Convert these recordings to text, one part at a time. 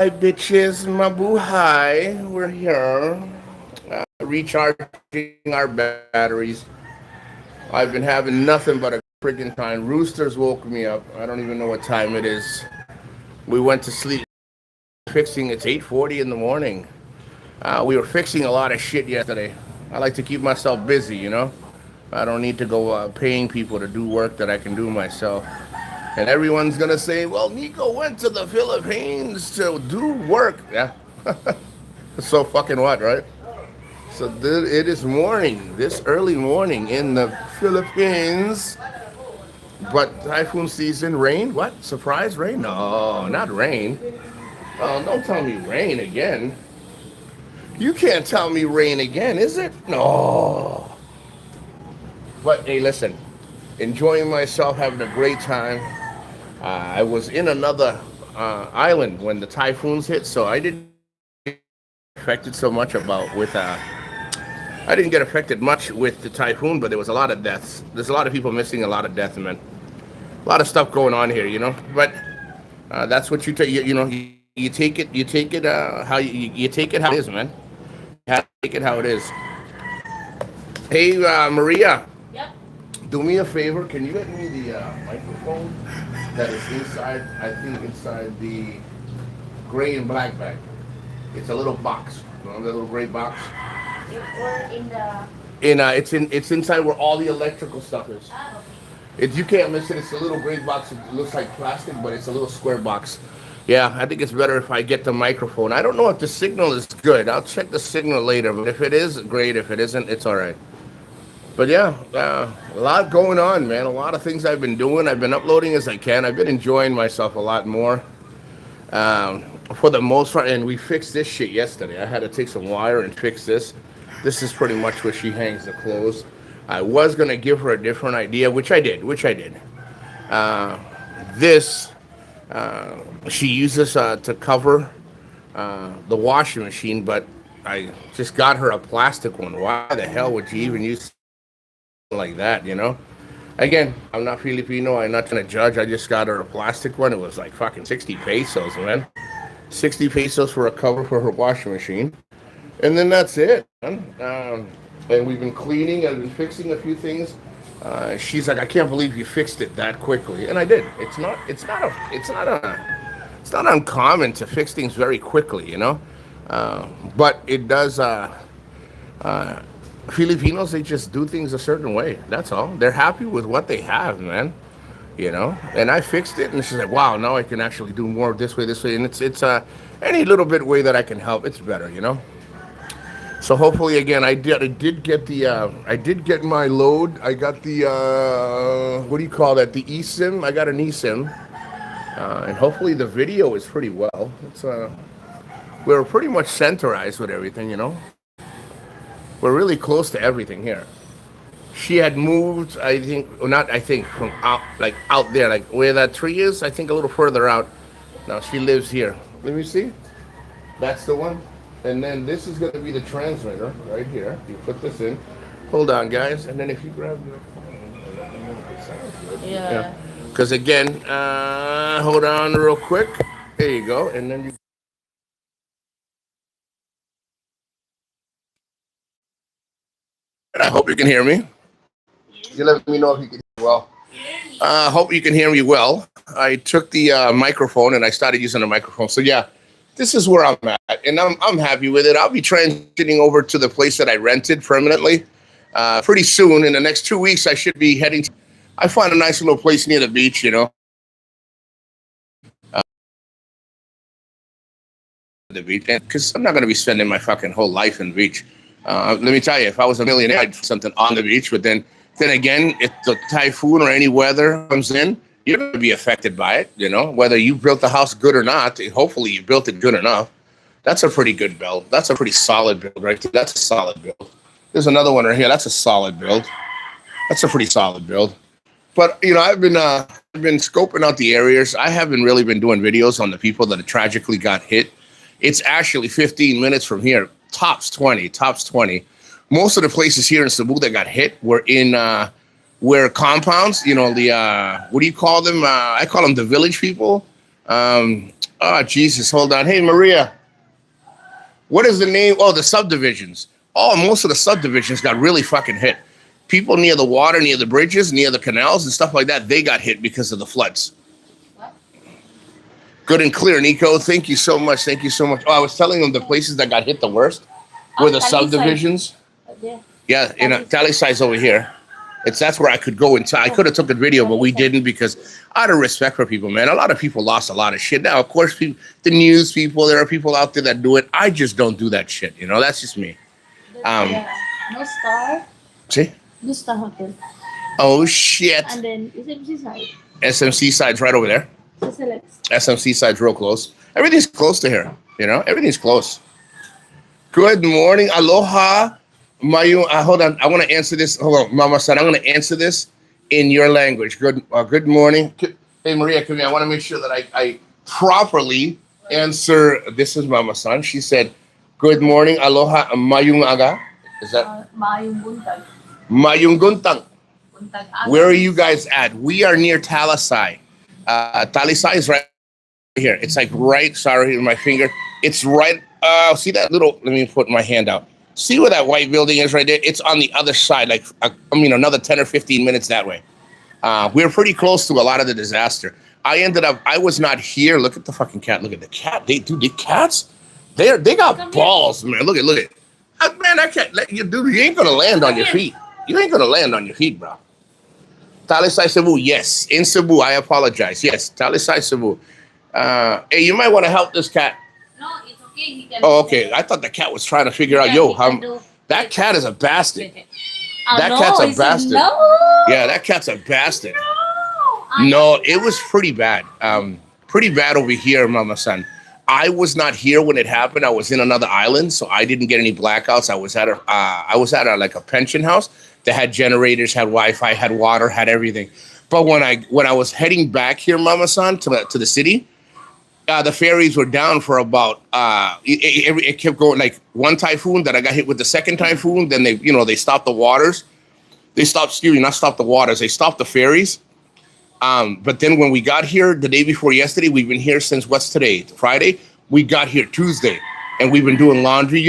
Hi, bitches, mabuhay. We're here, recharging our batteries. I've been having nothing but a friggin' time. Roosters woke me up. I don't even know what time it is. We went to sleep fixing. It's 8:40 in the morning. We were fixing a lot of shit yesterday. I like to keep myself busy, you know. I don't need to go paying people to do work that I can do myself. And everyone's gonna say, "Well, Nico went to the Philippines to do work." Yeah, so fucking what, right? So it is morning, this early morning in the Philippines. But typhoon season, rain? What? Surprise rain? No, not rain. Oh, don't tell me rain again. You can't tell me rain again, is it? No. But hey, listen, enjoying myself, having a great time. I was in another island when the typhoons hit, so I didn't affected so much about with I didn't get affected much with the typhoon, but there was a lot of deaths. There's a lot of people missing, a lot of death, man. A lot of stuff going on here, you know. But that's what you take. You know, you take it. You take it. How you take it how it is, man. You have to take it how it is. Hey, Maria, Yep. do me a favor. Can you get me the microphone that is inside? I think inside the gray and black bag. It's a little box. You know, the little gray box. Or in the. It's inside where all the electrical stuff is. Ah, okay. You can't miss it. It's a little gray box. It looks like plastic, but it's a little square box. Yeah, I think it's better if I get the microphone. I don't know if the signal is good. I'll check the signal later. But if it is, great. If it isn't, it's all right. But yeah, a lot going on, man. A lot of things I've been doing. I've been uploading as I can. I've been enjoying myself a lot more. For the most part, and we fixed this shit yesterday. I had to take some wire and fix this. This is pretty much where she hangs the clothes. I was gonna give her a different idea, which I did. Uh, this she uses to cover the washing machine, but I just got her a plastic one. Why the hell would you even use something like that? You know. Again, I'm not Filipino. I'm not gonna judge. I just got her a plastic one. It was like fucking 60 pesos, man. 60 pesos for a cover for her washing machine. And then that's it, man. And we've been cleaning and been fixing a few things. She's like, I can't believe you fixed it that quickly, and I did. It's not uncommon to fix things very quickly, you know. But it does. Filipinos, they just do things a certain way. That's all. They're happy with what they have, man. You know. And I fixed it, and she's like, wow, now I can actually do more this way, and it's any little bit way that I can help, it's better, you know. So hopefully, again, I did get my load. I got the what do you call that? The eSIM. I got an eSIM, and hopefully the video is pretty well. We're pretty much centralized with everything, you know. We're really close to everything here. She had moved, I think, or not, I think, from out there, like where that tree is. I think a little further out. Now she lives here. Let me see. That's the one. And then this is going to be the transmitter right here. You put this in. Hold on, guys. And then if you grab your phone, let me know if it sounds good. Yeah. Because again, hold on real quick. There you go. And then you. I hope you can hear me. You let me know if you can hear me well. I hope you can hear me well. I took the microphone and I started using the microphone. So yeah, this is where I'm at, and I'm happy with it. I'll be transitioning over to the place that I rented permanently pretty soon. In the next 2 weeks, I should be heading. I find a nice little place near the beach, you know. The beach, because I'm not going to be spending my fucking whole life in the beach. Let me tell you, if I was a millionaire, I'd do something on the beach. But then again, if the typhoon or any weather comes in, you're going to be affected by it. You know, whether you built the house good or not. Hopefully, you built it good enough. That's a pretty good build. That's a pretty solid build, right there. That's a solid build. There's another one right here. That's a solid build. That's a pretty solid build. But you know, I've been scoping out the areas. I haven't really been doing videos on the people that tragically got hit. It's actually 15 minutes from here. Tops 20. Tops 20. Most of the places here in Cebu that got hit were in where compounds. You know, the what do you call them? I call them the village people. Oh, Jesus, hold on. Hey, Maria, what is the name? Oh, the subdivisions. Oh, most of the subdivisions got really fucking hit. People near the water, near the bridges, near the canals and stuff like that, they got hit because of the floods. What? Good and clear, Nico. Thank you so much. Thank you so much. Oh, I was telling them the places that got hit the worst were the Talisay. subdivisions. Yeah. Yeah, in Talisay's over here. That's where I could go and I could have took a video, but we didn't because out of respect for people, man. A lot of people lost a lot of shit. Now, of course, the news people, there are people out there that do it. I just don't do that shit. You know, that's just me. No Star. See? No Star Hotel. Oh shit. And then SMC side. SMC side's right over there. So select. SMC side's real close. Everything's close to here. You know, everything's close. Good morning, aloha. Mayu, hold on. I want to answer this. Hold on, Mama San. I'm going to answer this in your language. Good morning. Hey, Maria, come here. I want to make sure that I properly answer. This is Mama San. She said, good morning, aloha, mayung aga. Is that? Mayung buntag. Mayung guntang. Buntag aga. Where are you guys at? We are near Talisay. Talisay is right here. It's like right, sorry, my finger. It's right, see that little, let me put my hand out. See where that white building is right there? It's on the other side, like, another 10 or 15 minutes that way. We're pretty close to a lot of the disaster. I was not here. Look at the fucking cat. Look at the cat. The cats, they got balls, man. Look at. Man, that cat, you ain't gonna land on your feet. You ain't gonna land on your feet, bro. Talisay Cebu, yes. In Cebu, I apologize. Yes, Talisay Cebu. Hey, you might want to help this cat. No, it's okay. He can Oh, okay. I thought the cat was trying to figure out, that cat is a bastard. That cat's a bastard. No. Yeah, that cat's a bastard. No. No, it was pretty bad. Pretty bad over here, Mama San. I was not here when it happened. I was in another island, so I didn't get any blackouts. I was at a pension house that had generators, had Wi-Fi, had water, had everything. But when I was heading back here, Mama San, to the city, the ferries were down for about it kept going, like one typhoon that I got hit with the second typhoon. Then they stopped the waters. They stopped the waters. They stopped the ferries. But then when we got here the day before yesterday, we've been here since what's today? Friday. We got here Tuesday, and we've been doing laundry,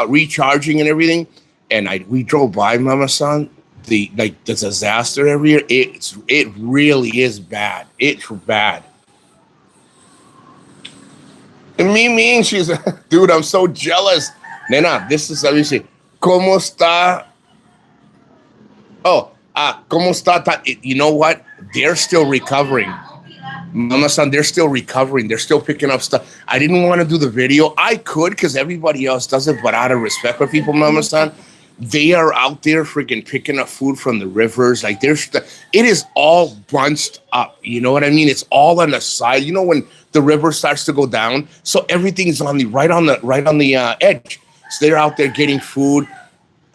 recharging and everything. And we drove by, Mama San, the disaster every year. It really is bad. It's bad. And me, she's dude, I'm so jealous. Nena, this is, let me see. ¿Cómo está? Oh, ¿cómo está? You know what? They're still recovering. Mama San, they're still recovering. They're still picking up stuff. I didn't want to do the video. I could because everybody else does it, but out of respect for people, Mama San, they are out there freaking picking up food from the rivers. Like it is all bunched up. You know what I mean? It's all on the side. You know when the river starts to go down, so everything's right on the edge. So they're out there getting food.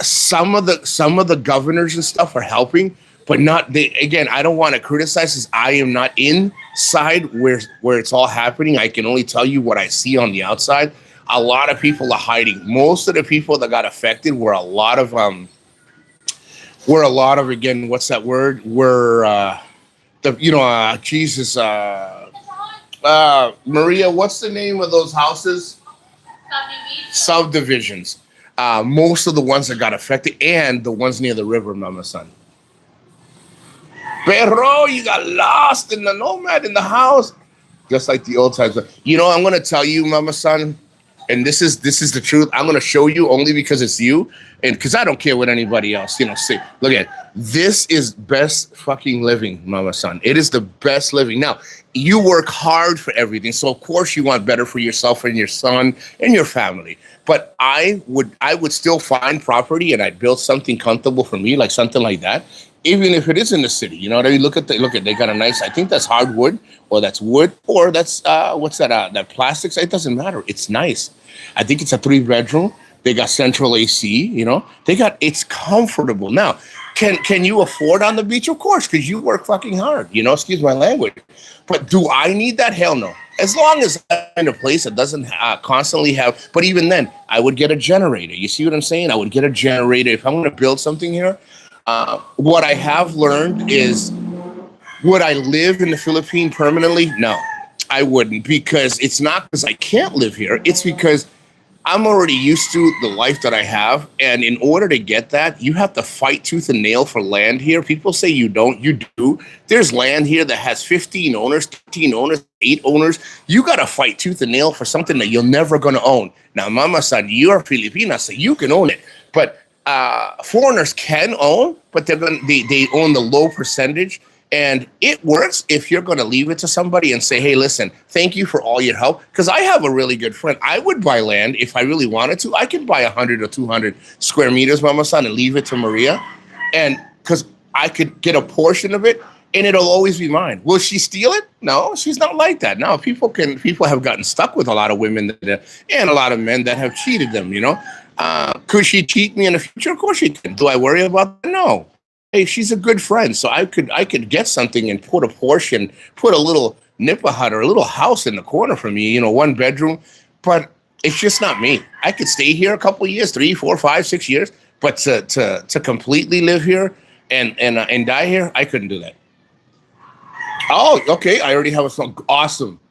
Some of the governors and stuff are helping, but not they. Again, I don't want to criticize because I am not inside where it's all happening. I can only tell you what I see on the outside. A lot of people are hiding. Most of the people that got affected were a lot of again, what's that word? Jesus. Maria, what's the name of those houses? Subdivisions. Most of the ones that got affected and the ones near the river, Mama San. Pero, you got lost in the nomad in the house. Just like the old times. I'm going to tell you, Mama San, and this is the truth. I'm going to show you only because it's you and because I don't care what anybody else, say. Look at it. This is best fucking living, Mama San. It is the best living. Now, you work hard for everything. So, of course, you want better for yourself and your son and your family. But I would still find property and I'd build something comfortable for me, like something like that, even if it is in the city. You know what I mean? Look at they got a nice, I think that's hardwood or that's wood or that's, what's that, that plastics? It doesn't matter. It's nice. I think it's a 3-bedroom. They got central AC, it's comfortable. Now, can you afford on the beach? Of course, because you work fucking hard, excuse my language. But do I need that? Hell no. As long as I'm in a place that doesn't constantly have, but even then, I would get a generator. You see what I'm saying? I would get a generator. If I'm going to build something here, what I have learned is, would I live in the Philippines permanently? No. I wouldn't, because it's not because I can't live here. It's because I'm already used to the life that I have. And in order to get that, you have to fight tooth and nail for land here. People say you don't, you do. There's land here that has 15 owners, 13 owners, 8 owners. You got to fight tooth and nail for something that you're never going to own. Now, Mama San, you're Filipina, so you can own it. But foreigners can own, but they own the low percentage. And it works if you're going to leave it to somebody and say, hey, listen, thank you for all your help. Because I have a really good friend. I would buy land if I really wanted to. I could buy 100 or 200 square meters, Mama San, and leave it to Maria. And because I could get a portion of it and it'll always be mine. Will she steal it? No, she's not like that. No, people have gotten stuck with a lot of women and a lot of men that have cheated them, you know. Could she cheat me in the future? Of course she can. Do I worry about that? No. Hey, she's a good friend, so I could get something and put a little nipah hut or a little house in the corner for me, you know, 1 bedroom. But it's just not me. I could stay here a couple of years, 3, 4, 5, 6 years, but to completely live here and die here, I couldn't do that. Oh, okay. I already have a song. Awesome.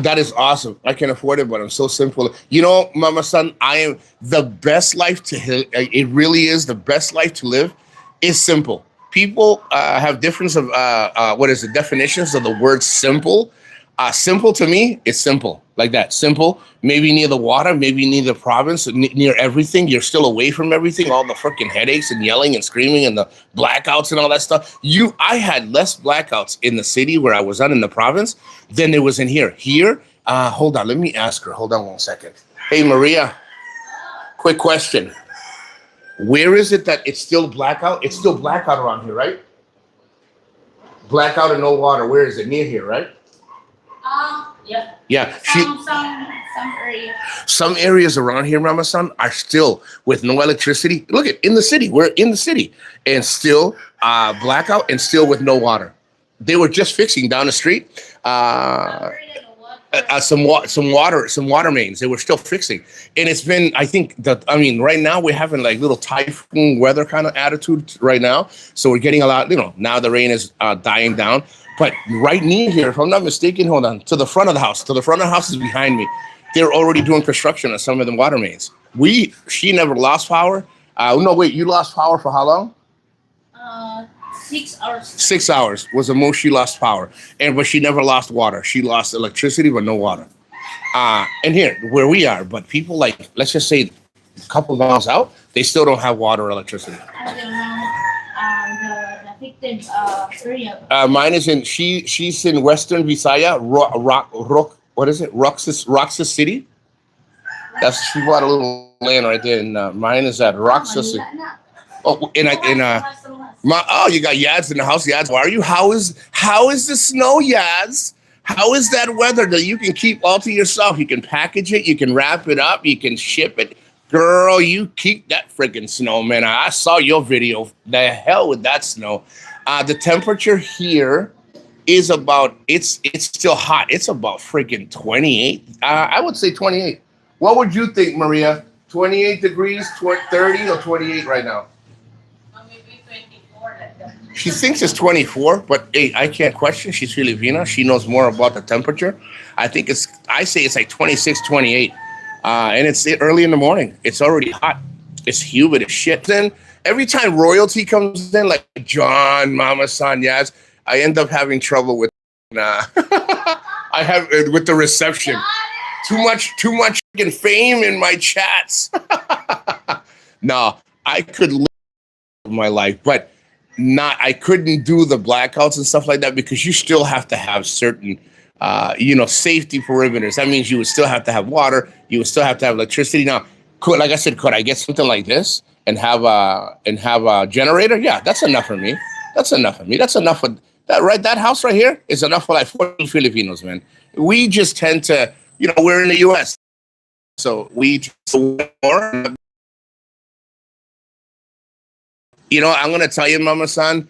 That is awesome. I can afford it, but I'm so simple. You know, Mama San, I am the best life to live. It really is the best life to live. Is simple. People have difference of definitions of the word simple. Simple to me is simple, like that. Simple, maybe near the water, maybe near the province, near everything. You're still away from everything, all the freaking headaches and yelling and screaming and the blackouts and all that stuff. I had less blackouts in the city where I was in the province than there was in here. Here, hold on, let me ask her. Hold on 1 second. Hey, Maria, quick question. Where is it that it's still blackout? It's still blackout around here, right? Blackout and no water. Where is it? Near here, right? Yeah. Yeah. Some areas. Some areas around here, Mama San, are still with no electricity. Look at in the city. We're in the city, and still blackout, and still with no water. They were just fixing down the street some water mains. They were still fixing, and it's been. I think right now we're having like little typhoon weather kind of attitude right now. So we're getting a lot. You know, now the rain is dying down. But right near here, if I'm not mistaken, hold on, to the front of the house. To the front of the house is behind me. They're already doing construction on some of the water mains. She never lost power. No, wait, you lost power for how long? 6 hours. 6 hours was the most she lost power. But she never lost water. She lost electricity, but no water. And here, where we are, but people like, let's just say a couple miles out, they still don't have water or electricity. I don't know. The victim area. Mine is she's in Western Visaya, Roxas City. She bought a little land right there, and mine is at Roxas. Oh, you got Yads in the house. Yads, why are you? How is the snow, Yads? How is that weather that you can keep all to yourself? You can package it, you can wrap it up, you can ship it. Girl, you keep that freaking snow, man. I saw your video. The hell with that snow. The temperature here is about, it's still hot. It's about freaking 28. I would say 28. What would you think, Maria? 28 degrees, 30 or 28 right now? Maybe 24 like that. She thinks it's 24, but hey, I can't question. She's Filipina. She knows more about the temperature. I say it's like 26, 28. And it's early in the morning. It's already hot. It's humid as shit. Then every time royalty comes in, like John, Mama San, Yaz, I end up having trouble with with the reception. Too much fame in my chats. No, I could live my life, but I couldn't do the blackouts and stuff like that because you still have to have certain safety perimeters. That means you would still have to have water. You would still have to have electricity. Now, could I get something like this and have a generator? Yeah, that's enough for me. That's enough for that. Right, that house right here is enough for like 40 Filipinos, man. We just tend to, we're in the U.S., so we more. I'm gonna tell you, Mama San,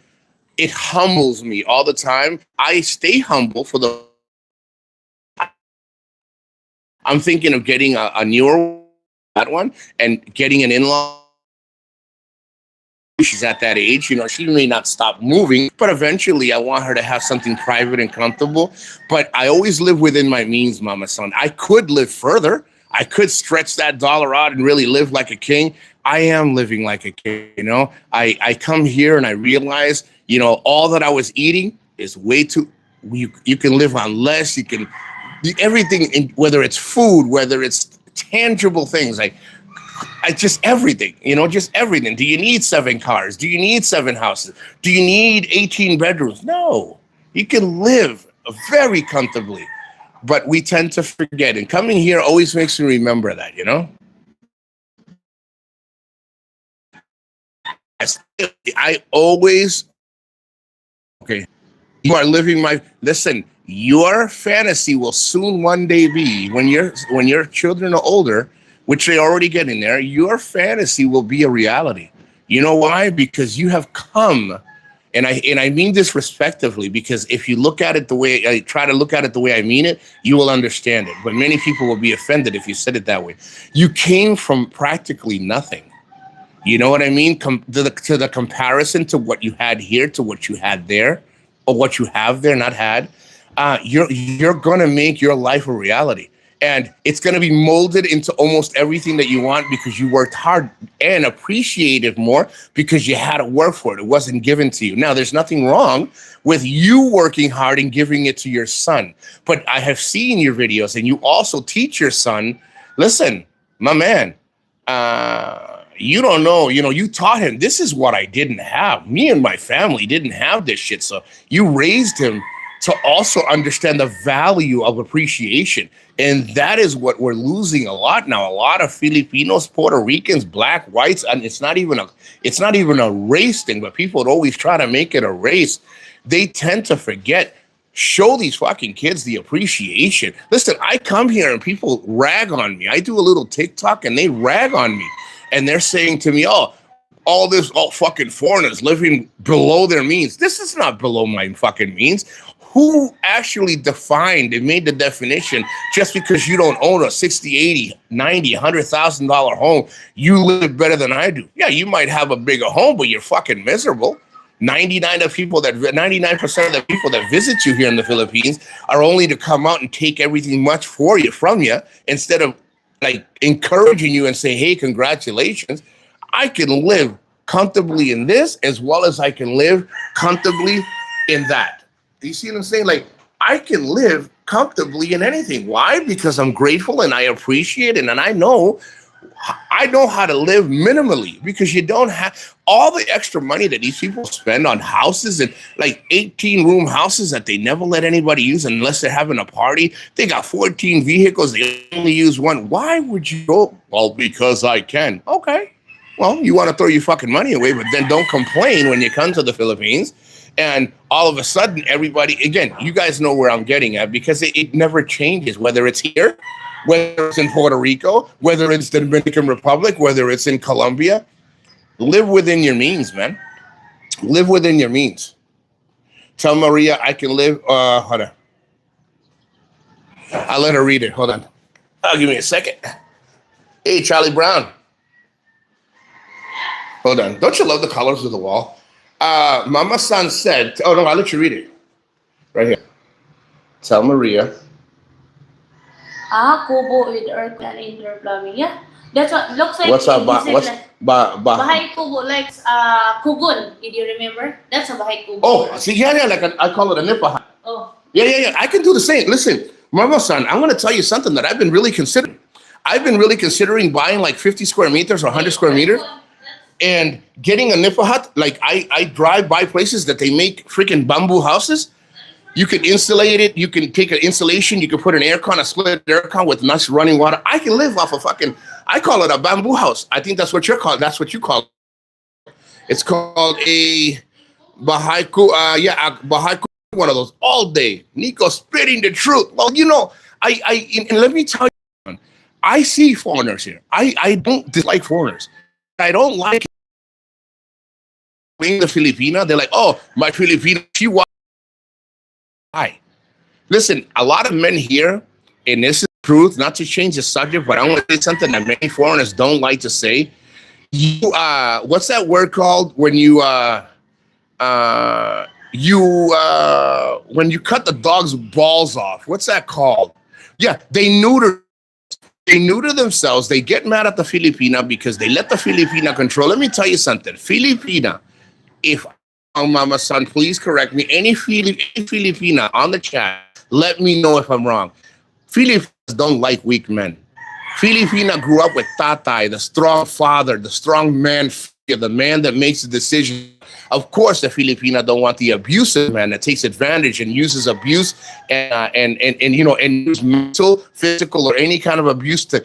it humbles me all the time. I stay humble I'm thinking of getting a newer one and getting an in-law she's at that age. You know, she may not stop moving, but eventually I want her to have something private and comfortable. But I always live within my means, Mama Son. I could live further. I could stretch that dollar out and really live like a king. I am living like a king, you know. I come here and I realize, you know, all that I was eating is way too, you can live on less. You can, everything, whether it's food, whether it's tangible things, like I just everything, you know, just everything. Do you need 7 cars? Do you need 7 houses? Do you need 18 bedrooms? No, you can live very comfortably, but we tend to forget. And coming here always makes me remember that, you know. I always, okay, you are living my, listen, your fantasy will soon one day be, when your children are older, which they're already getting there, your fantasy will be a reality. You know why? Because you have come, and I mean this respectively, because if you look at it the way, I try to look at it the way I mean it, you will understand it. But many people will be offended if you said it that way. You came from practically nothing. You know what I mean? To the comparison to what you had here, to what you had there, or what you have there, not had, you're gonna make your life a reality. And it's gonna be molded into almost everything that you want because you worked hard, and appreciate it more because you had to work for it. It wasn't given to you. Now, there's nothing wrong with you working hard and giving it to your son. But I have seen your videos, and you also teach your son, listen, my man, you don't know, you know, you taught him, this is what I didn't have. Me and my family didn't have this shit. So you raised him to also understand the value of appreciation. And that is what we're losing a lot now. A lot of Filipinos, Puerto Ricans, black, whites, and it's not even a race thing, but people would always try to make it a race. They tend to forget. Show these fucking kids the appreciation. Listen, I come here and people rag on me. I do a little TikTok and they rag on me. And they're saying to me, oh, all fucking foreigners living below their means. This is not below my fucking means. Who actually defined and made the definition just because you don't own a 60, 80, 90, $100,000 home, you live better than I do? Yeah, you might have a bigger home, but you're fucking miserable. 99% of the people that visit you here in the Philippines are only to come out and take everything much from you instead of like encouraging you and say, hey, congratulations. I can live comfortably in this as well as I can live comfortably in that. Do you see what I'm saying? Like, I can live comfortably in anything. Why? Because I'm grateful and I appreciate it. And I know how to live minimally, because you don't have all the extra money that these people spend on houses and like 18-room houses that they never let anybody use unless they're having a party. They got 14 vehicles. They only use one. Why would you go? Well, because I can. Okay. Well, you want to throw your fucking money away, but then don't complain when you come to the Philippines. And all of a sudden, everybody, again, you guys know where I'm getting at, because it never changes, whether it's here, whether it's in Puerto Rico, whether it's the Dominican Republic, whether it's in Colombia. Live within your means, man. Live within your means. Tell Maria I can live, hold on. I'll let her read it, hold on. Give me a second. Hey, Charlie Brown. Hold on, don't you love the colors of the wall? Mama San said, oh no, I'll let you read it. Right here. Tell Maria. Kubo with earth and indoor plumbing. Yeah, that's what looks like. What's up? Bahay Kubo, like Kugon. Did you remember? That's a Bahay Kubo. Oh, see, yeah, like I call it a nipa. Oh. Yeah. I can do the same. Listen, Mama San, I'm going to tell you something that I've been really considering. I've been really considering buying like 50 square meters or 100 square meters. And getting a nipa hut. Like I drive by places that they make freaking bamboo houses. You can insulate it. You can take an insulation. You can put an aircon, a split aircon with nice running water. I can live off a fucking, I call it a bamboo house. I think that's what you're called. That's what you call it. It's called a Bahaiku. A Bahaiku, one of those all day. Nico spitting the truth. Well, you know, and let me tell you, I see foreigners here. I don't dislike foreigners. I don't like being the Filipina. They're like, oh, my Filipina, she was. Hi. Listen, a lot of men here, and this is the truth, not to change the subject, but I want to say something that many foreigners don't like to say. you what's that word called when you when you cut the dog's balls off? What's that called? Yeah, they neuter themselves. They get mad at the Filipina because they let the Filipina control. Let me tell you something. Filipina, if Mama Son, please correct me. Any Filipina on the chat, let me know if I'm wrong. Filipinos don't like weak men. Filipina grew up with tatay, the strong father, the strong man, the man that makes the decision. Of course, the Filipina don't want the abusive man that takes advantage and uses abuse and use mental, physical, or any kind of abuse to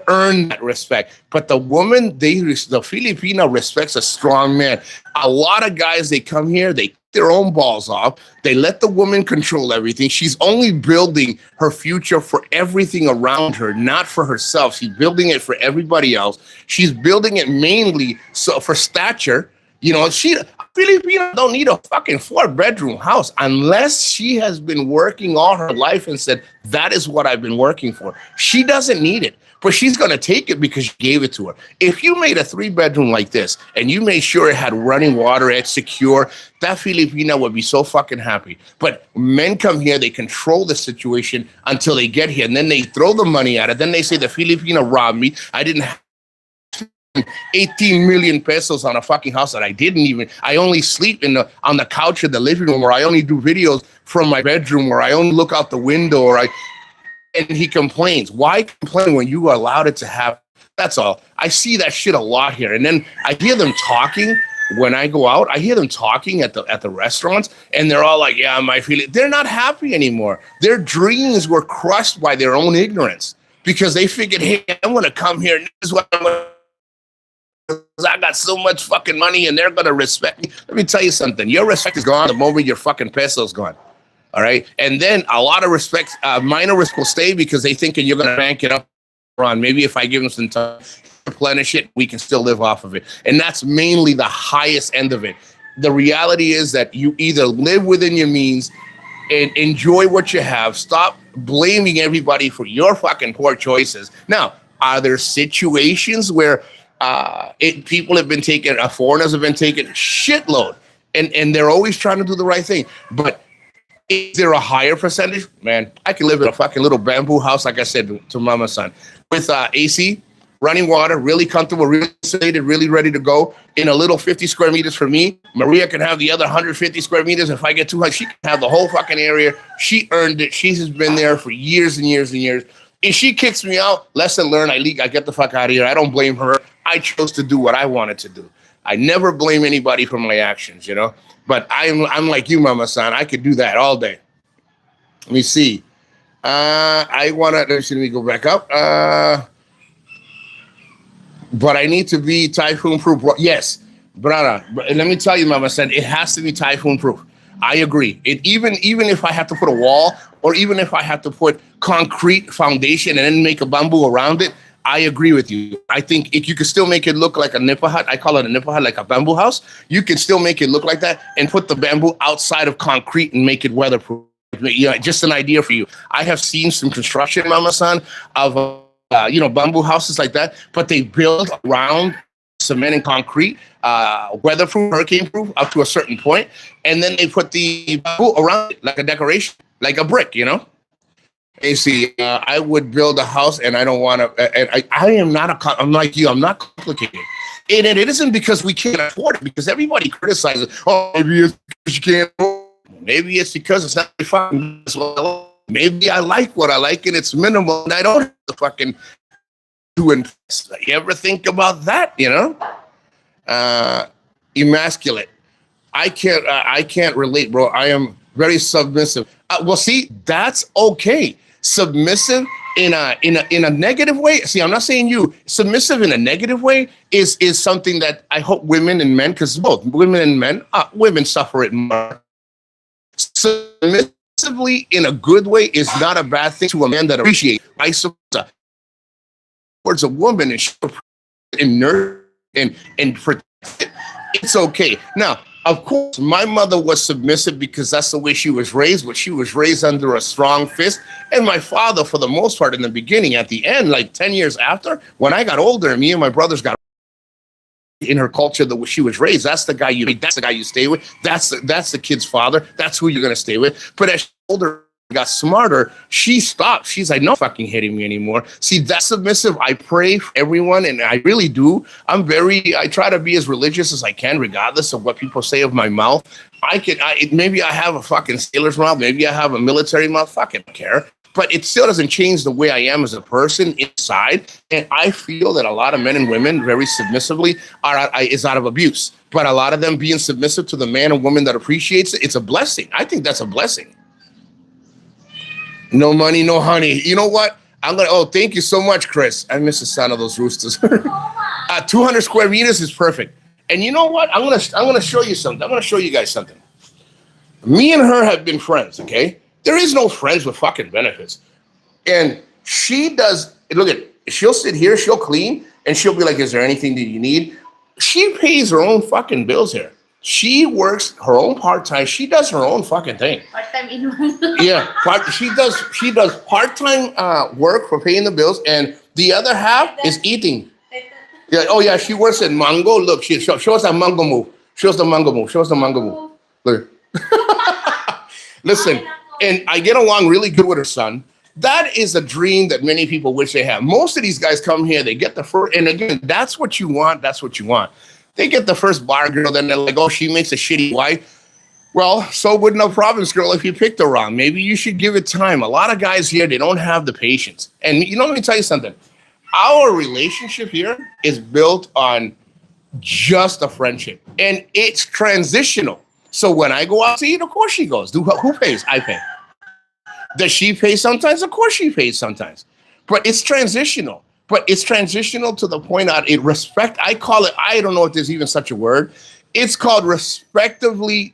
earn that respect. But the woman, the Filipina respects a strong man. A lot of guys, they come here, they cut their own balls off. They let the woman control everything. She's only building her future for everything around her, not for herself. She's building it for everybody else. She's building it mainly for stature. Filipina don't need a fucking 4-bedroom house unless she has been working all her life and said, that is what I've been working for. She doesn't need it, but she's going to take it because you gave it to her. If you made a 3-bedroom like this and you made sure it had running water, it's secure, that Filipina would be so fucking happy. But men come here, they control the situation until they get here, and then they throw the money at it. Then they say the Filipina robbed me. I didn't have 18 million pesos on a fucking house that I only sleep on the couch in the living room, or I only do videos from my bedroom, or I only look out the window, and he complains. Why complain when you allowed it to happen? That's all. I see that shit a lot here. And then I hear them talking when I go out. I hear them talking at the restaurants, and they're all like, yeah, my feeling. They're not happy anymore. Their dreams were crushed by their own ignorance because they figured, hey, I'm going to come here, and this is what I'm going to, I got so much fucking money and they're going to respect me. Let me tell you something. Your respect is gone the moment your fucking peso's gone. All right. And then a lot of respect, minor risk will stay because they thinking you're going to rank it up on. Maybe if I give them some time to replenish it, we can still live off of it. And that's mainly the highest end of it. The reality is that you either live within your means and enjoy what you have. Stop blaming everybody for your fucking poor choices. Now, are there situations where people have been taken, foreigners have been taken shitload, and they're always trying to do the right thing? But is there a higher percentage? Man, I can live in a fucking little bamboo house, like I said to Mama Son, with AC, running water, really comfortable, really insulated, really ready to go, in a little 50 square meters for me. Maria can have the other 150 square meters. If I get 200, she can have the whole fucking area. She earned it. She's been there for years and years and years. If she kicks me out, lesson learned, I get the fuck out of here. I don't blame her. I chose to do what I wanted to do. I never blame anybody for my actions, But I'm like you, Mama San. I could do that all day. Let me see. Let me go back up. But I need to be typhoon proof. Yes, brother. Let me tell you, Mama San, it has to be typhoon proof. I agree. Even if I have to put a wall, or even if I have to put concrete foundation and then make a bamboo around it, I agree with you. I think if you could still make it look like a nipa hut, I call it a nipa hut, like a bamboo house, you can still make it look like that and put the bamboo outside of concrete and make it weatherproof. Just an idea for you. I have seen some construction, Mama San, of bamboo houses like that, but they build around cement and concrete, weatherproof, hurricane-proof up to a certain point, and then they put the bamboo around it like a decoration, like a brick, You see, I would build a house, and I don't want to. I'm like you. I'm not complicated, and it isn't because we can't afford it. Because everybody criticizes. Oh, maybe it's because you can't afford it. Maybe it's because it's not fun as well. Maybe I like what I like, and it's minimal, and I don't have to fucking do it. You ever think about that? Emasculate. I can't relate, bro. I am very submissive. Well, see, that's okay. Submissive in a negative way. See, I'm not saying you. Submissive in a negative way is something that I hope women and men, because both women and men, women suffer it more. Submissively in a good way is not a bad thing to a man that appreciates. I suppose towards a woman and nurture and protect it. It's okay. Now, of course, my mother was submissive because that's the way she was raised, but she was raised under a strong fist. And my father, for the most part, in the beginning, at the end, like 10 years after, when I got older and me and my brothers got in her culture the way she was raised. That's the guy you meet. That's the guy you stay with. That's the kid's father. That's who you're gonna stay with. But as she got older, got smarter, she stopped. She's like, no fucking hitting me anymore. See, that's submissive. I pray for everyone, and I really do. I try to be as religious as I can, regardless of what people say of my mouth. Maybe I have a fucking sailor's mouth. Maybe I have a military mouth. Fucking care. But it still doesn't change the way I am as a person inside. And I feel that a lot of men and women, very submissively, is out of abuse. But a lot of them being submissive to the man and woman that appreciates it, it's a blessing. I think that's a blessing. No money, no honey. You know what? Thank you so much, Chris. I miss the sound of those roosters. 200 square meters is perfect. And you know what? I'm gonna show you something. I'm gonna show you guys something. Me and her have been friends, okay? There is no friends with fucking benefits. And she does, she'll sit here, she'll clean, and she'll be like, is there anything that you need? She pays her own fucking bills here. She works her own part-time. She does her own fucking thing. Part-time in one. Yeah, she does part-time work for paying the bills, and the other half is eating. Yeah. Oh yeah, she works at Mango. Look, show us that Mango move. Show us the Mango move. Show us the Mango move. Look. Listen, and I get along really good with her son. That is a dream that many people wish they have. Most of these guys come here, they get the first, and again, that's what you want. That's what you want. They get the first bar girl, then they're like, oh, she makes a shitty wife. Well, so would no Province girl if you picked her wrong. Maybe you should give it time. A lot of guys here, they don't have the patience. And let me tell you something. Our relationship here is built on just a friendship. And it's transitional. So when I go out to eat, of course she goes. Who pays? I pay. Does she pay sometimes? Of course she pays sometimes. But it's transitional. But it's transitional to the point of respect. I call it, I don't know if there's even such a word. It's called respectable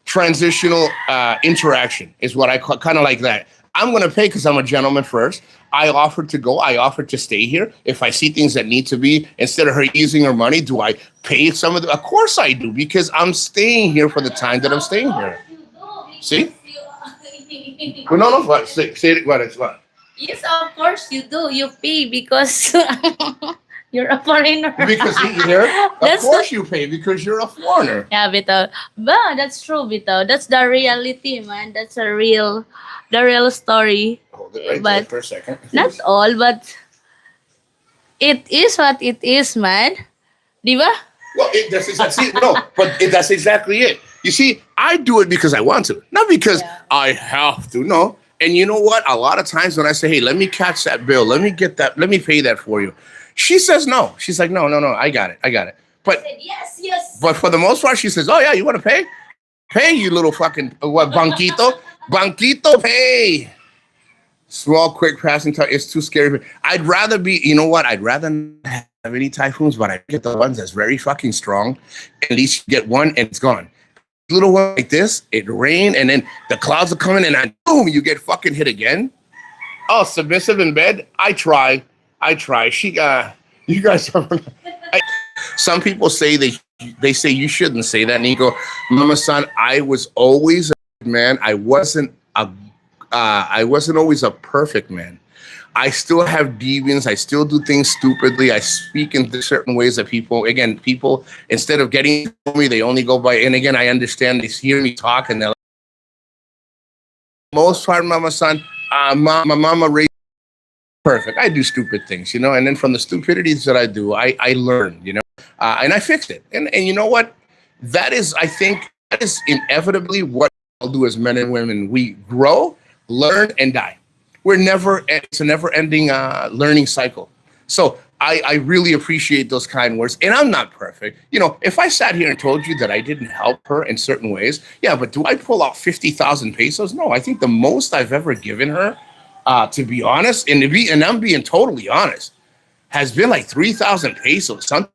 transitional interaction is what I call, kind of like that. I'm going to pay because I'm a gentleman first. I offered to go. I offered to stay here. If I see things that need to be, instead of her using her money, do I pay some of them? Of course I do, because I'm staying here for the time that I'm staying here. See? Well, no, what? Say it, what? It's what? Yes, of course you do. You pay because you're a foreigner. Because here, of course you pay because you're a foreigner. Yeah, Bito. But that's true, Bito. That's the reality, man. That's the real story. Hold it right but there for a second. Not all, but it is what it is, man. Diba? Well, that's exactly it. You see, I do it because I want to, not because I have to. No. And you know what? A lot of times when I say, hey, let me catch that bill, let me pay that for you, she says no. She's like, no, I got it. But I said, yes. But for the most part, she says, oh yeah, you want to pay? Pay, you little fucking banquito. Banquito, pay. Small, quick passing time. It's too scary. I'd rather not have any typhoons, but I get the ones that's very fucking strong. At least you get one and it's gone. Little one like this, it rain, and then the clouds are coming, and boom, you get fucking hit again. Oh, submissive in bed. I try. You guys. Some people say they say you shouldn't say that, and you go, Mama San, I was always a man. I wasn't always a perfect man. I still have deviance. I still do things stupidly. I speak in certain ways that people, instead of getting to me, they only go by. And again, I understand. They hear me talk, and they're like, most part, Mama San, my mama raised perfect. I do stupid things, and then from the stupidities that I do, I learn, and I fix it. And you know what? I think that is inevitably what I'll do as men and women. We grow, learn, and die. It's a never-ending learning cycle. So I really appreciate those kind words. And I'm not perfect. If I sat here and told you that I didn't help her in certain ways, yeah, but do I pull out 50,000 pesos? No, I think the most I've ever given her, to be honest, and I'm being totally honest, has been like 3,000 pesos. Something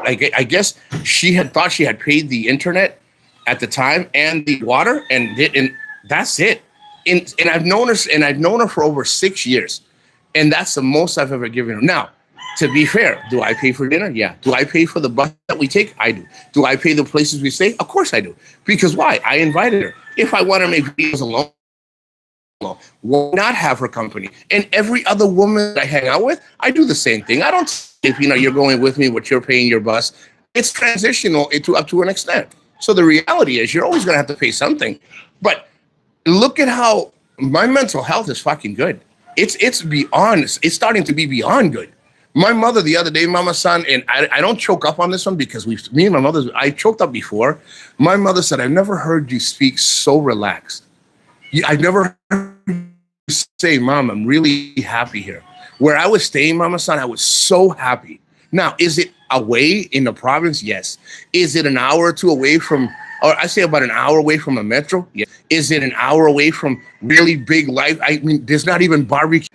like, I guess she had thought she had paid the internet at the time and the water, and that's it. And I've known her for over 6 years, and that's the most I've ever given her. Now, to be fair, do I pay for dinner? Yeah. Do I pay for the bus that we take? I do. Do I pay the places we stay? Of course I do. Because why? I invited her. If I want to make videos alone, Why not have her company? And every other woman that I hang out with, I do the same thing. I don't, if you're going with me, what you're paying your bus, it's transitional into up to an extent. So the reality is you're always going to have to pay something. But look at how my mental health is fucking good. It's beyond, it's starting to be beyond good. My mother the other day, Mama San, and I don't choke up on this one because me and my mother, I choked up before. My mother said, I've never heard you speak so relaxed. I've never heard you say, Mom, I'm really happy here. Where I was staying, Mama San, I was so happy. Now, is it away in the province? Yes. Is it an hour or two away from, or I say about an hour away from a metro? Yes. Is it an hour away from really big life? I mean, there's not even barbecue.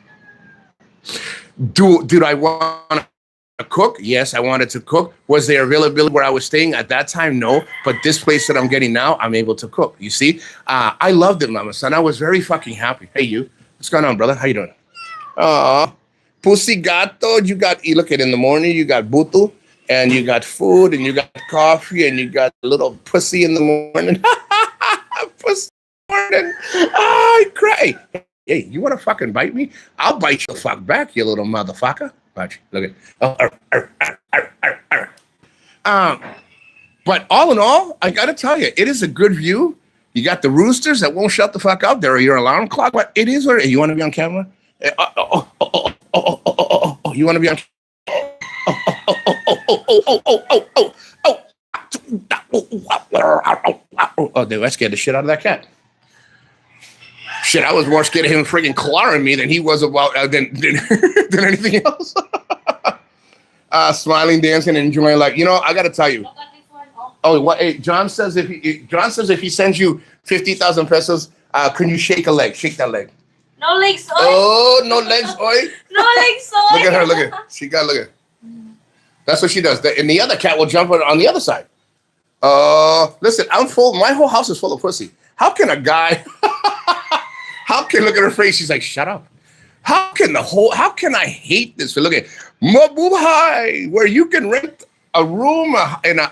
Did I want to cook? Yes, I wanted to cook. Was there availability where I was staying at that time? No. But this place that I'm getting now, I'm able to cook. You see, I loved it, Mama Son. I was very fucking happy. Hey, you. What's going on, brother? How you doing? Pussy gato. You look at in the morning, you got butu, and you got food, and you got coffee, and you got a little pussy in the morning. Pussy morning. I cry. Hey, you want to fucking bite me? I'll bite you the fuck back, you little motherfucker. Watch, look at. But all in all, I got to tell you, it is a good view. You got the roosters that won't shut the fuck up. They're your alarm clock. But it is what it is. You want to be on camera? You want to be on? Oh, dude, I scared the shit out of that cat. Shit, I was more scared of him freaking clawing me than he was about than anything else. Smiling, dancing, and enjoying life. You know, I got to tell you. Oh, what? Hey, John says if he sends you 50,000 pesos, can you shake a leg? Shake that leg. No legs, oi. Oh, no legs, oi. No legs, oi. Look at her. Look at her. She got look at. That's what she does. And the other cat will jump on the other side. Listen, I'm full. My whole house is full of pussy. How can a guy? How can look at her face? She's like, shut up. How can I hate this? Look at Mabuhay, where you can rent a room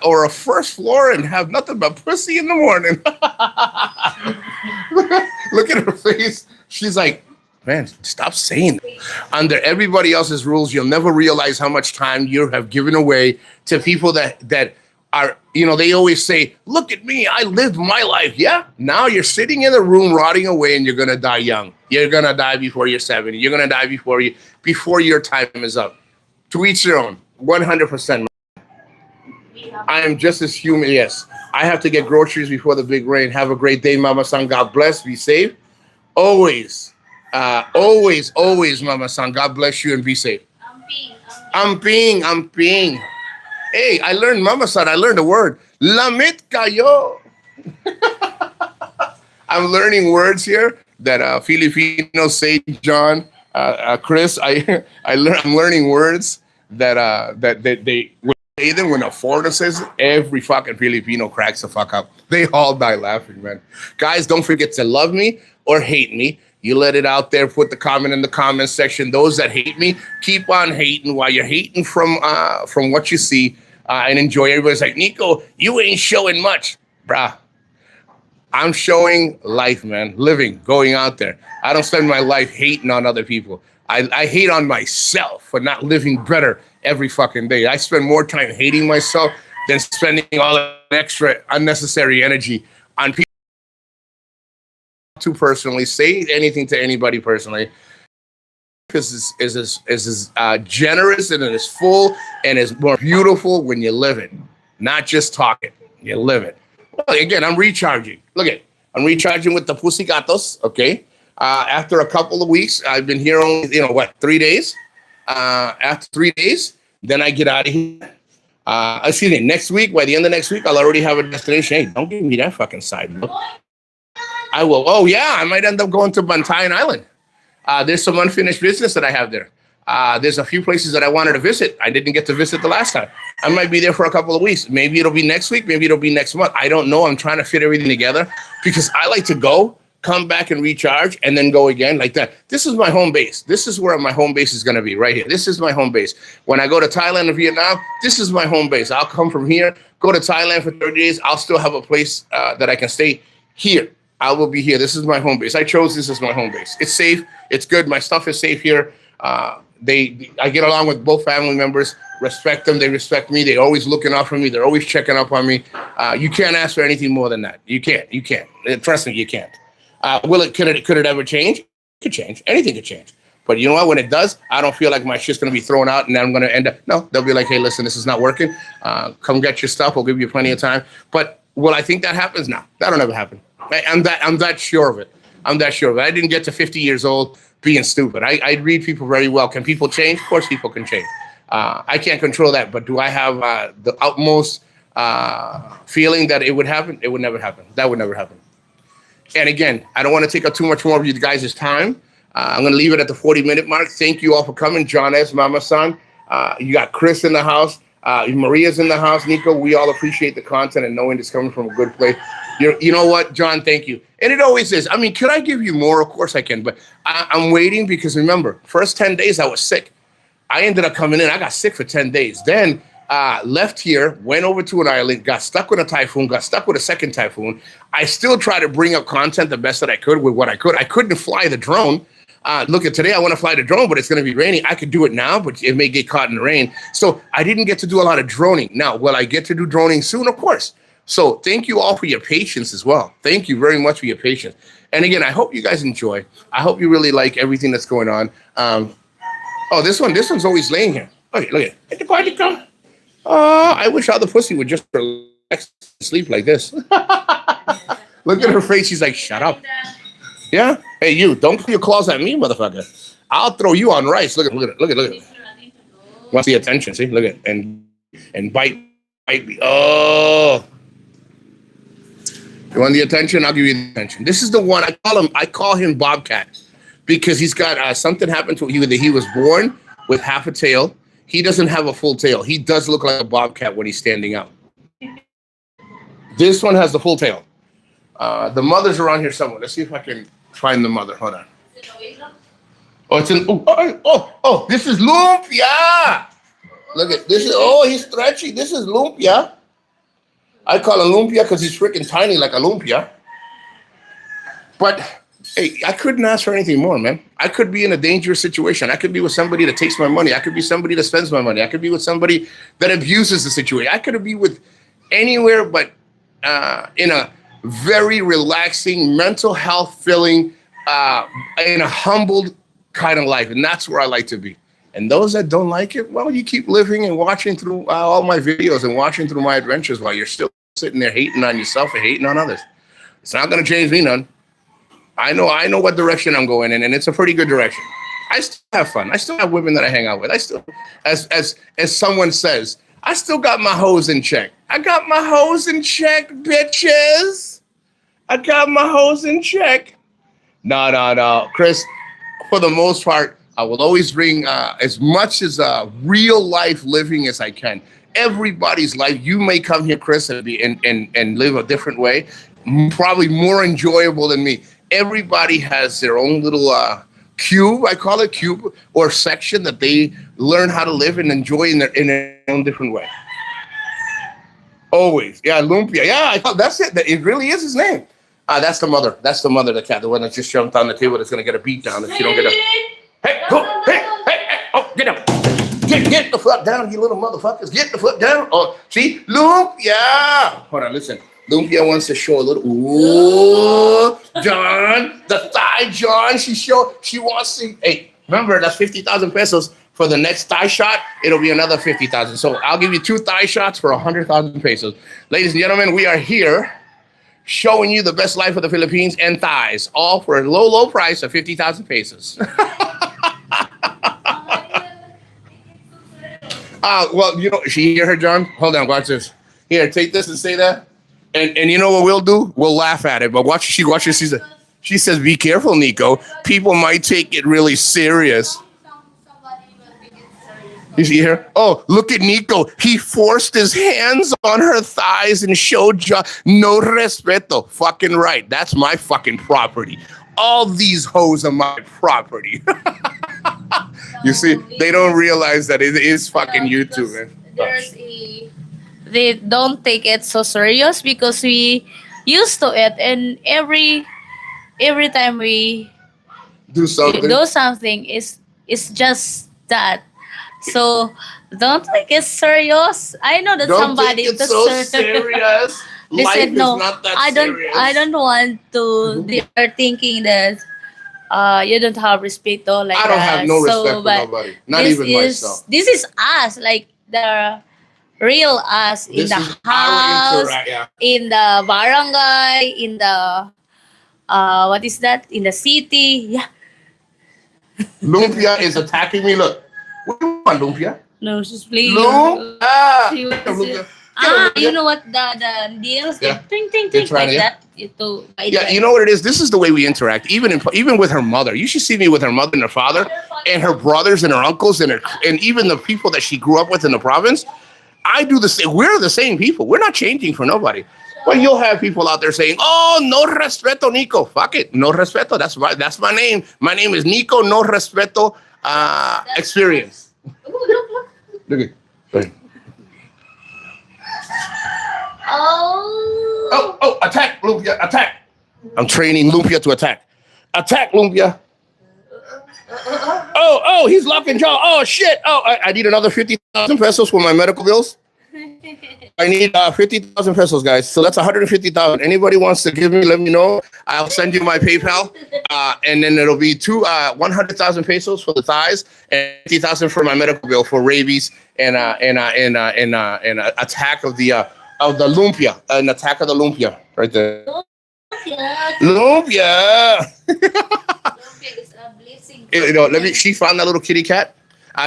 or a first floor and have nothing but pussy in the morning. Look at her face. She's like, man, stop saying that. Under everybody else's rules, you'll never realize how much time you have given away to people that are, they always say, look at me, I lived my life. Yeah, now you're sitting in a room rotting away and you're going to die young. You're going to die before you're 70. You're going to die before your time is up. To each their own, 100%. I am just as human, yes. I have to get groceries before the big rain. Have a great day, Mama San. God bless, be safe. Always, always, Mama San. God bless you and be safe. I'm being. Hey, I learned, Mama San, I learned a word. Lamit kayo. I'm learning words here that Filipinos say, John, Chris. I'm learning words that they say them when a foreigner says it. Every fucking Filipino cracks the fuck up. They all die laughing, man. Guys, don't forget to love me or hate me. You let it out there. Put the comment in the comment section. Those that hate me, keep on hating while you're hating from what you see and enjoy. Everybody's like, Nico, you ain't showing much. Bruh, I'm showing life, man. Living, going out there. I don't spend my life hating on other people. I hate on myself for not living better every fucking day. I spend more time hating myself than spending all that extra unnecessary energy on people. To personally say anything to anybody personally, because is as generous and is full and is more beautiful when you live it, not just talk it. You live it. Well, again, I'm recharging. I'm recharging with the Pussy Gatos. Okay. After a couple of weeks, I've been here only 3 days. After 3 days, then I get out of here. Excuse me. Next week, by the end of next week, I'll already have a destination. Hey, don't give me that fucking side, bro. I will. Oh, yeah, I might end up going to Bantayan Island. There's some unfinished business that I have there. There's a few places that I wanted to visit. I didn't get to visit the last time. I might be there for a couple of weeks. Maybe it'll be next week. Maybe it'll be next month. I don't know. I'm trying to fit everything together because I like to go, come back and recharge, and then go again like that. This is my home base. This is where my home base is going to be, right here. This is my home base. When I go to Thailand and Vietnam, this is my home base. I'll come from here, go to Thailand for 30 days. I'll still have a place that I can stay here. I will be here. This is my home base. I chose this as my home base. It's safe. It's good. My stuff is safe here. I get along with both family members. Respect them. They respect me. They're always looking out for me. They're always checking up on me. You can't ask for anything more than that. You can't. You can't. Trust me, you can't. Will it? Could it ever change? It could change. Anything could change. But you know what? When it does, I don't feel like my shit's going to be thrown out and then I'm going to end up. No, they'll be like, hey, listen, this is not working. Come get your stuff. We'll give you plenty of time. But will I think that happens? No, that'll never happen. I'm that sure of it. I'm that sure of it. I didn't get to 50 years old being stupid. I read people very well. Can people change? Of course, people can change. I can't control that. But do I have the utmost feeling that it would happen? It would never happen. That would never happen. And again, I don't want to take up too much more of you guys' time. I'm going to leave it at the 40-minute mark. Thank you all for coming. John S., Mama San. You got Chris in the house. Maria's in the house. Nico, we all appreciate the content and knowing it's coming from a good place. You know what, John, thank you. And it always is. I mean, could I give you more? Of course I can. But I'm waiting because, remember, first 10 days I was sick. I ended up coming in. I got sick for 10 days. Then left here, went over to an island, got stuck with a typhoon, got stuck with a second typhoon. I still try to bring up content the best that I could with what I could. I couldn't fly the drone. Look at today, I want to fly the drone, but it's going to be raining. I could do it now, but it may get caught in the rain. So I didn't get to do a lot of droning. Now, will I get to do droning soon? Of course. So thank you all for your patience as well. Thank you very much for your patience. And again, I hope you guys enjoy. I hope you really like everything that's going on. Oh, this one's always laying here. Okay, look at it. I wish all the pussy would just relax and sleep like this. Look at her face. She's like, shut up. Yeah? Hey, you, don't put your claws at me, motherfucker. I'll throw you on rice. Look at it. Wants the attention, see? Look at it. And bite me. Oh. You want the attention? I'll give you the attention. This is the one, I call him Bobcat because he's got something happened to him. He was born with half a tail. He doesn't have a full tail. He does look like a bobcat when he's standing up. This one has the full tail. The mother's around here somewhere. Let's see if I can find the mother. Hold on. Oh, it's in. Oh! This is Lumpia. Look at this. He's stretchy. This is Lumpia. I call him Lumpia because he's freaking tiny like a lumpia. But hey, I couldn't ask for anything more, man. I could be in a dangerous situation. I could be with somebody that takes my money. I could be somebody that spends my money. I could be with somebody that abuses the situation. I could be with anywhere but in a very relaxing, mental health filling, in a humbled kind of life. And that's where I like to be. And those that don't like it, well, you keep living and watching through all my videos and watching through my adventures while you're still sitting there hating on yourself and hating on others. It's not going to change me none. I know what direction I'm going in, and it's a pretty good direction. I still have fun. I still have women that I hang out with. I still, as someone says, I still got my hoes in check. I got my hoes in check, bitches. I got my hoes in check. No. Chris, for the most part, I will always bring as much as real life living as I can. Everybody's life. You may come here, Chris, and live a different way, probably more enjoyable than me. Everybody has their own little cube, I call it cube, or section that they learn how to live and enjoy in their own different way. Always. Yeah, Lumpia. Yeah, that's it. It really is his name. That's the mother. That's the mother, the cat, the one that just jumped on the table that's going to get a beat down if you don't get up. Hey, go, hey, oh, get up. Get the fuck down, you little motherfuckers. Get the fuck down. Oh, see? Lumpia. Hold on, listen. Lumpia wants to show a little. Ooh, John, the thigh, John. She wants to. Hey, remember that's 50,000 pesos for the next thigh shot. It'll be another 50,000. So I'll give you 2 thigh shots for 100,000 pesos. Ladies and gentlemen, we are here showing you the best life of the Philippines and thighs, all for a low price of 50,000 pesos. Well, you know, she hear her, John. Hold on, watch this. Here, take this and say that. And you know what we'll do? We'll laugh at it. But watch this. She says, be careful, Nico. People might take it really serious. You see her? Oh, look at Nico. He forced his hands on her thighs and showed John. No respeto. Fucking right. That's my fucking property. All these hoes are my property. You see, they don't realize that it is fucking YouTube, man. They don't take it so serious because we used to it, and every time we Do something. do something is just that. So don't take it serious. I know that Don't somebody take it that's so serious. they Life said is no. not that I don't. serious. I don't want to. They are thinking that you don't have respect though, like I don't that. have no respect So, for but nobody. Not this even is myself. this is us, like the real us in This the is our house, interact. Yeah. in the barangay, in the what is that? In the city. Yeah. Lumpia is attacking me. Look. What do you want, Lumpia? No, she's playing. Lumpia. She Get him, was, Lumpia. Get him, you Lumpia. know what the deals? Yeah. Ting ting They're ting trying like to- that. To guide Yeah, them. you know what it is? This is the way we interact, even with her mother. You should see me with her mother and her father, and her brothers and her uncles, and even the people that she grew up with in the province. I do the same. We're the same people. We're not changing for nobody. But you'll have people out there saying, "Oh, no respeto, Nico." Fuck it, no respeto. That's my name. My name is Nico. No respeto. Experience. Ooh, look. Look at. Look. Oh. Oh, attack, Lumpia, attack. I'm training Lumpia to attack. Attack, Lumpia. Oh, he's locking jaw. Oh, shit. Oh, I need another 50,000 pesos for my medical bills. I need 50,000 pesos, guys. So that's 150,000. Anybody wants to give me, let me know. I'll send you my PayPal. And then it'll be 100,000 pesos for the thighs and 50,000 for my medical bill for rabies and attack of the lumpia, an attack of the lumpia right there. Lumpia. Is a blessing. You know, she found that little kitty cat.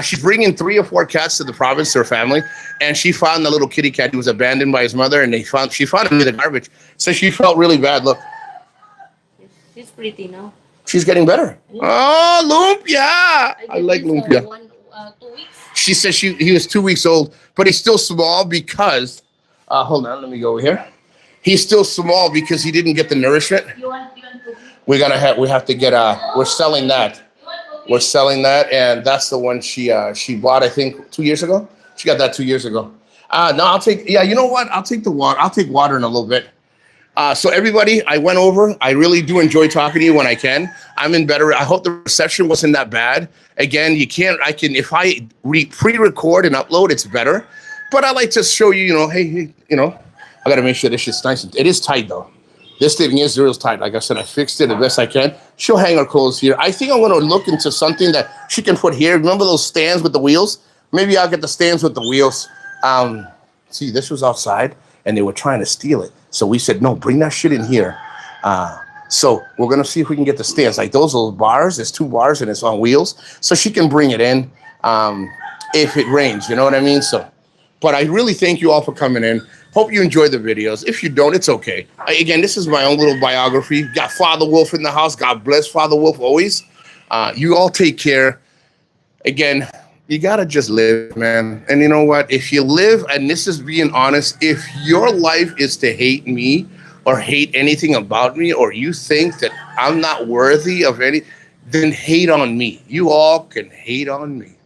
She's bringing 3 or 4 cats to the province to her family, and she found the little kitty cat. He was abandoned by his mother, and she found him in the garbage. So she felt really bad. Look, She's pretty now. she's getting better. Oh, Lumpia! I like Lumpia. 2 weeks. She says he was 2 weeks old, but he's still small because. Hold on, let me go over here. He's still small because he didn't get the nourishment. You want to We have to get. We're selling that. We're selling that, and that's the one she bought. I think 2 years ago. She got that 2 years ago. No, I'll take. Yeah, you know what? I'll take the water. I'll take water in a little bit. So everybody, I went over. I really do enjoy talking to you when I can. I'm in better. I hope the reception wasn't that bad. Again, you can't. I can if I pre-record and upload, it's better. But I like to show you. You know, hey, you know, I got to make sure this shit's nice. It is tight though. This thing is real tight. Like I said, I fixed it the best I can. She'll hang her clothes here. I think I'm going to look into something that she can put here. Remember those stands with the wheels? Maybe I'll get the stands with the wheels. See, this was outside, and they were trying to steal it. So we said, no, bring that shit in here. So we're going to see if we can get the stands. Like those little bars, there's 2 bars, and it's on wheels. So she can bring it in if it rains. You know what I mean? So, but I really thank you all for coming in. Hope you enjoy the videos. If you don't, it's okay. Again, this is my own little biography. Got Father Wolf in the house. God bless Father Wolf always. You all take care. Again, you got to just live, man. And you know what? If you live, and this is being honest, if your life is to hate me or hate anything about me, or you think that I'm not worthy of any, then hate on me. You all can hate on me.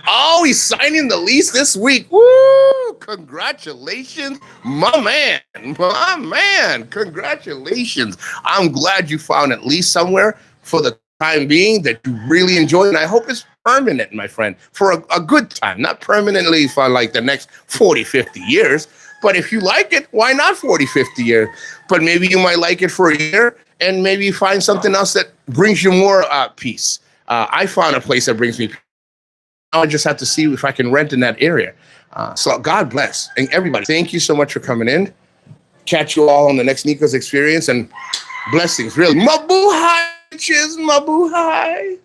Oh, he's signing the lease this week. Woo! Congratulations, my man. My man. Congratulations. I'm glad you found at least somewhere for the time being that you really enjoy. And I hope it's permanent, my friend, for a good time, not permanently for like the next 40, 50 years. But if you like it, why not 40, 50 years? But maybe you might like it for a year, and maybe you find something else that brings you more peace. I found a place that brings me peace. I just have to see if I can rent in that area. So God bless. And everybody, thank you so much for coming in. Catch you all on the next Nico's Experience, and blessings, really. Mabuhay, bitches, mabuhay.